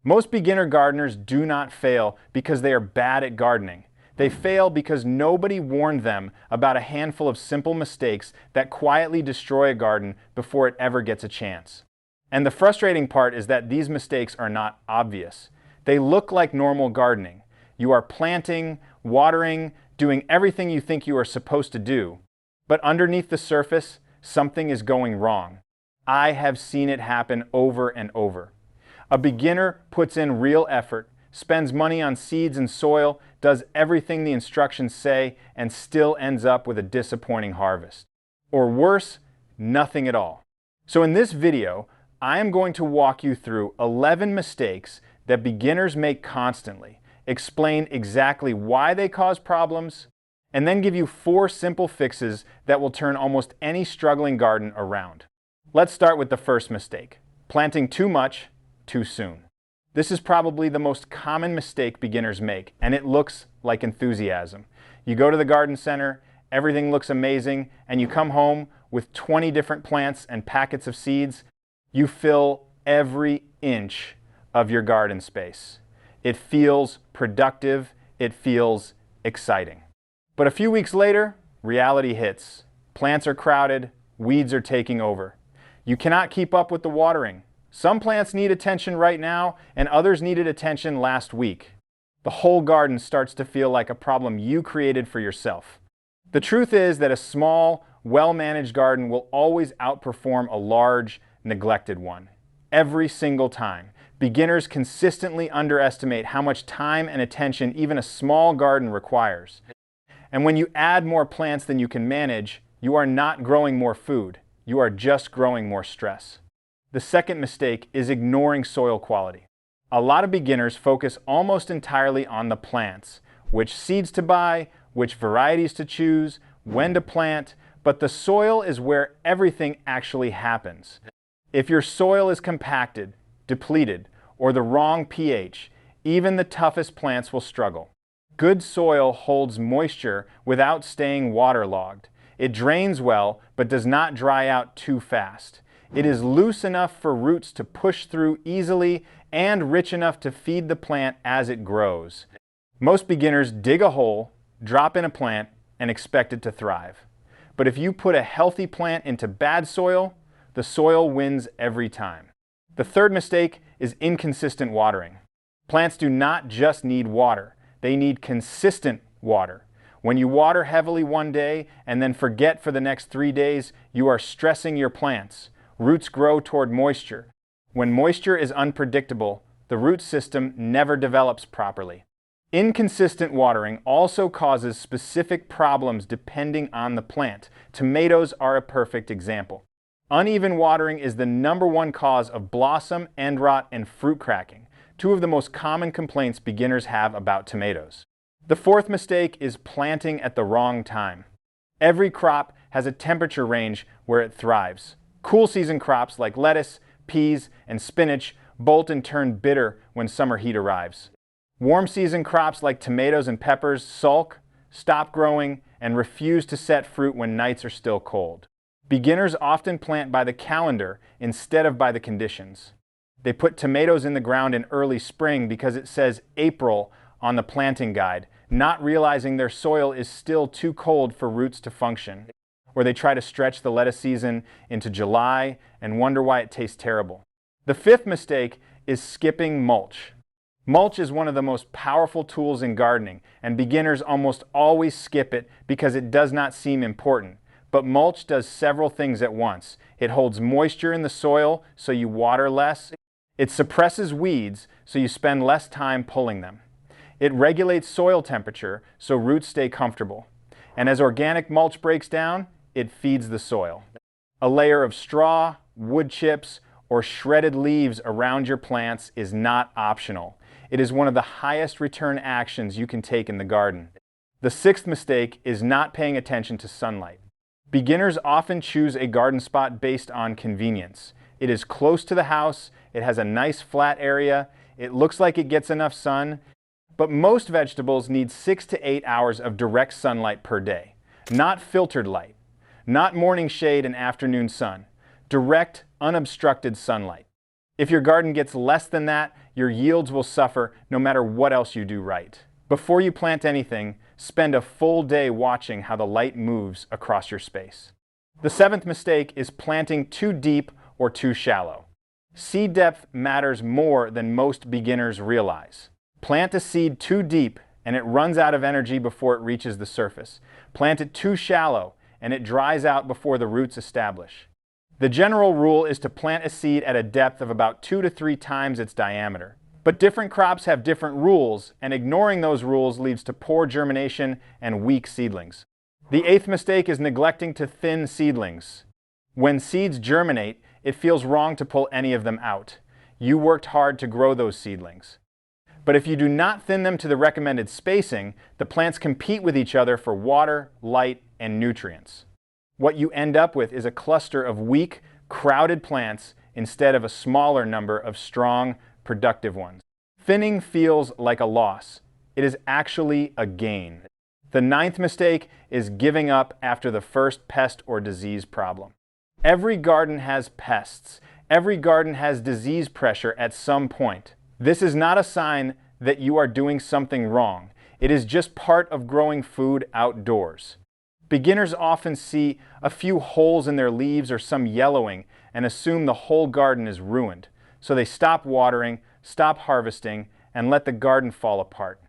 Most beginner gardeners do not fail because they are bad at gardening. They fail because nobody warned them about a handful of simple mistakes that quietly destroy a garden before it ever gets a chance. And the frustrating part is that these mistakes are not obvious. They look like normal gardening. You are planting, watering, doing everything you think you are supposed to do. But underneath the surface, something is going wrong. I have seen it happen over and over. A beginner puts in real effort, spends money on seeds and soil, does everything the instructions say, and still ends up with a disappointing harvest. Or worse, nothing at all. So in this video, I am going to walk you through 11 mistakes that beginners make constantly, explain exactly why they cause problems, and then give you 4 simple fixes that will turn almost any struggling garden around. Let's start with the first mistake: planting too much, too soon. This is probably the most common mistake beginners make, and it looks like enthusiasm. You go to the garden center, everything looks amazing, and you come home with 20 different plants and packets of seeds. You fill every inch of your garden space. It feels productive, it feels exciting. But a few weeks later, reality hits. Plants are crowded, weeds are taking over. You cannot keep up with the watering. Some plants need attention right now, and others needed attention last week. The whole garden starts to feel like a problem you created for yourself. The truth is that a small, well-managed garden will always outperform a large, neglected one. Every single time. Beginners consistently underestimate how much time and attention even a small garden requires. And when you add more plants than you can manage, you are not growing more food. You are just growing more stress. The second mistake is ignoring soil quality. A lot of beginners focus almost entirely on the plants, which seeds to buy, which varieties to choose, when to plant, but the soil is where everything actually happens. If your soil is compacted, depleted, or the wrong pH, even the toughest plants will struggle. Good soil holds moisture without staying waterlogged. It drains well, but does not dry out too fast. It is loose enough for roots to push through easily and rich enough to feed the plant as it grows. Most beginners dig a hole, drop in a plant, and expect it to thrive. But if you put a healthy plant into bad soil, the soil wins every time. The third mistake is inconsistent watering. Plants do not just need water, they need consistent water. When you water heavily one day and then forget for the next 3 days, you are stressing your plants. Roots grow toward moisture. When moisture is unpredictable, the root system never develops properly. Inconsistent watering also causes specific problems depending on the plant. Tomatoes are a perfect example. Uneven watering is the #1 cause of blossom, end rot, and fruit cracking, 2 of the most common complaints beginners have about tomatoes. The fourth mistake is planting at the wrong time. Every crop has a temperature range where it thrives. Cool season crops like lettuce, peas, and spinach bolt and turn bitter when summer heat arrives. Warm season crops like tomatoes and peppers sulk, stop growing, and refuse to set fruit when nights are still cold. Beginners often plant by the calendar instead of by the conditions. They put tomatoes in the ground in early spring because it says April on the planting guide, not realizing their soil is still too cold for roots to function. Or they try to stretch the lettuce season into July and wonder why it tastes terrible. The fifth mistake is skipping mulch. Mulch is one of the most powerful tools in gardening, and beginners almost always skip it because it does not seem important. But mulch does several things at once. It holds moisture in the soil so you water less. It suppresses weeds so you spend less time pulling them. It regulates soil temperature so roots stay comfortable. And as organic mulch breaks down, it feeds the soil. A layer of straw, wood chips, or shredded leaves around your plants is not optional. It is one of the highest return actions you can take in the garden. The sixth mistake is not paying attention to sunlight. Beginners often choose a garden spot based on convenience. It is close to the house, it has a nice flat area, it looks like it gets enough sun, but most vegetables need 6 to 8 hours of direct sunlight per day. Not filtered light, not morning shade and afternoon sun, direct, unobstructed sunlight. If your garden gets less than that, your yields will suffer no matter what else you do right. Before you plant anything, spend a full day watching how the light moves across your space. The seventh mistake is planting too deep or too shallow. Seed depth matters more than most beginners realize. Plant a seed too deep and it runs out of energy before it reaches the surface. Plant it too shallow and it dries out before the roots establish. The general rule is to plant a seed at a depth of about 2 to 3 times its diameter. But different crops have different rules, and ignoring those rules leads to poor germination and weak seedlings. The eighth mistake is neglecting to thin seedlings. When seeds germinate, it feels wrong to pull any of them out. You worked hard to grow those seedlings. But if you do not thin them to the recommended spacing, the plants compete with each other for water, light, and nutrients. What you end up with is a cluster of weak, crowded plants instead of a smaller number of strong, productive ones. Thinning feels like a loss. It is actually a gain. The ninth mistake is giving up after the first pest or disease problem. Every garden has pests. Every garden has disease pressure at some point. This is not a sign that you are doing something wrong. It is just part of growing food outdoors. Beginners often see a few holes in their leaves or some yellowing and assume the whole garden is ruined. So they stop watering, stop harvesting, and let the garden fall apart.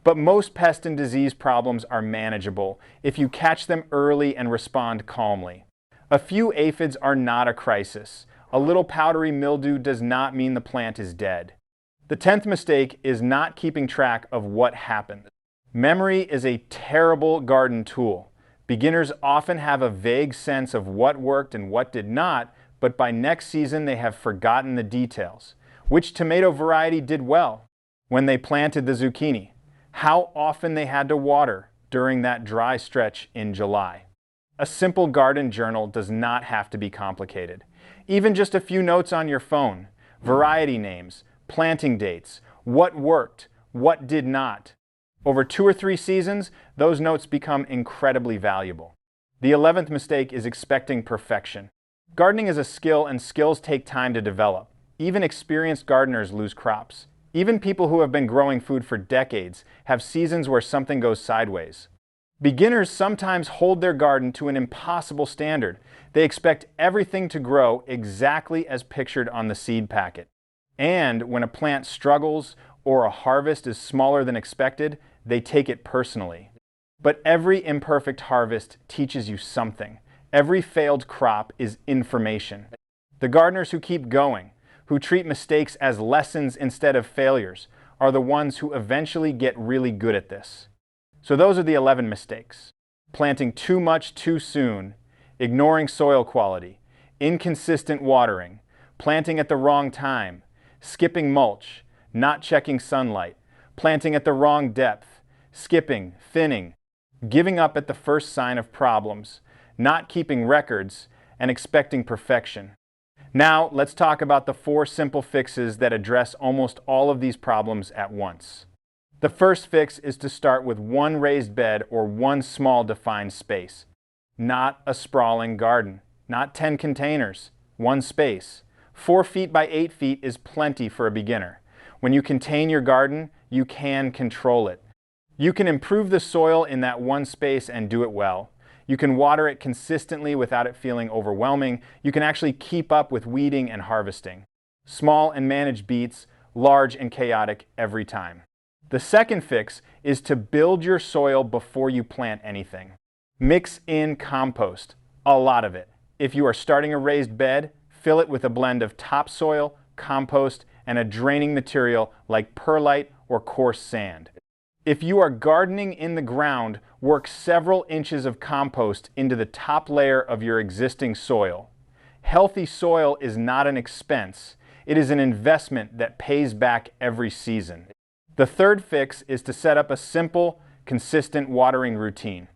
But most pest and disease problems are manageable if you catch them early and respond calmly. A few aphids are not a crisis. A little powdery mildew does not mean the plant is dead. The 10th mistake is not keeping track of what happened. Memory is a terrible garden tool. Beginners often have a vague sense of what worked and what did not, but by next season they have forgotten the details. Which tomato variety did well when they planted the zucchini? How often they had to water during that dry stretch in July? A simple garden journal does not have to be complicated. Even just a few notes on your phone, variety names, planting dates, what worked, what did not. Over 2 or 3 seasons, those notes become incredibly valuable. The 11th mistake is expecting perfection. Gardening is a skill and skills take time to develop. Even experienced gardeners lose crops. Even people who have been growing food for decades have seasons where something goes sideways. Beginners sometimes hold their garden to an impossible standard. They expect everything to grow exactly as pictured on the seed packet. And when a plant struggles or a harvest is smaller than expected, they take it personally. But every imperfect harvest teaches you something. Every failed crop is information. The gardeners who keep going, who treat mistakes as lessons instead of failures, are the ones who eventually get really good at this. So those are the 11 mistakes. Planting too much too soon, ignoring soil quality, inconsistent watering, planting at the wrong time, skipping mulch, not checking sunlight, planting at the wrong depth, skipping, thinning, giving up at the first sign of problems, not keeping records, and expecting perfection. Now, let's talk about the 4 simple fixes that address almost all of these problems at once. The first fix is to start with 1 raised bed or 1 small defined space. Not a sprawling garden, not 10 containers, 1 space. 4 feet by 8 feet is plenty for a beginner. When you contain your garden, you can control it. You can improve the soil in that 1 space and do it well. You can water it consistently without it feeling overwhelming. You can actually keep up with weeding and harvesting. Small and managed beats, large and chaotic every time. The second fix is to build your soil before you plant anything. Mix in compost, a lot of it. If you are starting a raised bed, fill it with a blend of topsoil, compost, and a draining material like perlite or coarse sand. If you are gardening in the ground, work several inches of compost into the top layer of your existing soil. Healthy soil is not an expense. It is an investment that pays back every season. The third fix is to set up a simple, consistent watering routine.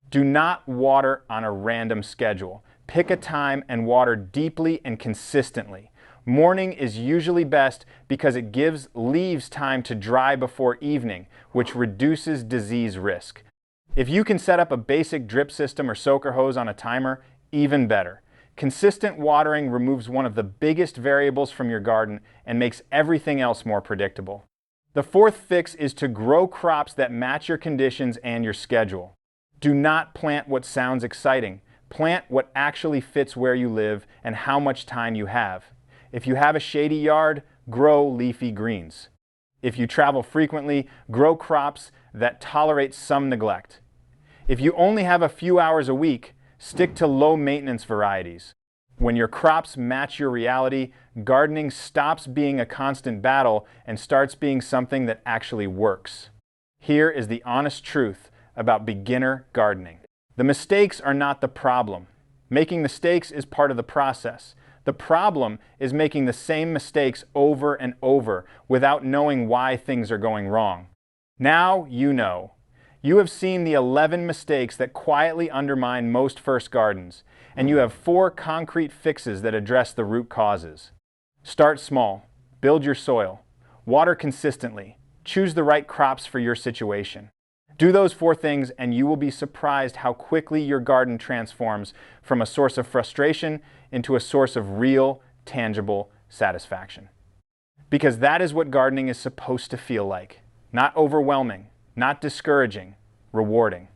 Do not water on a random schedule. Pick a time and water deeply and consistently. Morning is usually best because it gives leaves time to dry before evening, which reduces disease risk. If you can set up a basic drip system or soaker hose on a timer, even better. Consistent watering removes one of the biggest variables from your garden and makes everything else more predictable. The fourth fix is to grow crops that match your conditions and your schedule. Do not plant what sounds exciting. Plant what actually fits where you live and how much time you have. If you have a shady yard, grow leafy greens. If you travel frequently, grow crops that tolerate some neglect. If you only have a few hours a week, stick to low-maintenance varieties. When your crops match your reality, gardening stops being a constant battle and starts being something that actually works. Here is the honest truth about beginner gardening. The mistakes are not the problem. Making mistakes is part of the process. The problem is making the same mistakes over and over without knowing why things are going wrong. Now you know. You have seen the 11 mistakes that quietly undermine most first gardens, and you have 4 concrete fixes that address the root causes. Start small. Build your soil. Water consistently. Choose the right crops for your situation. Do those 4 things and you will be surprised how quickly your garden transforms from a source of frustration into a source of real, tangible satisfaction. Because that is what gardening is supposed to feel like. Not overwhelming, not discouraging, rewarding.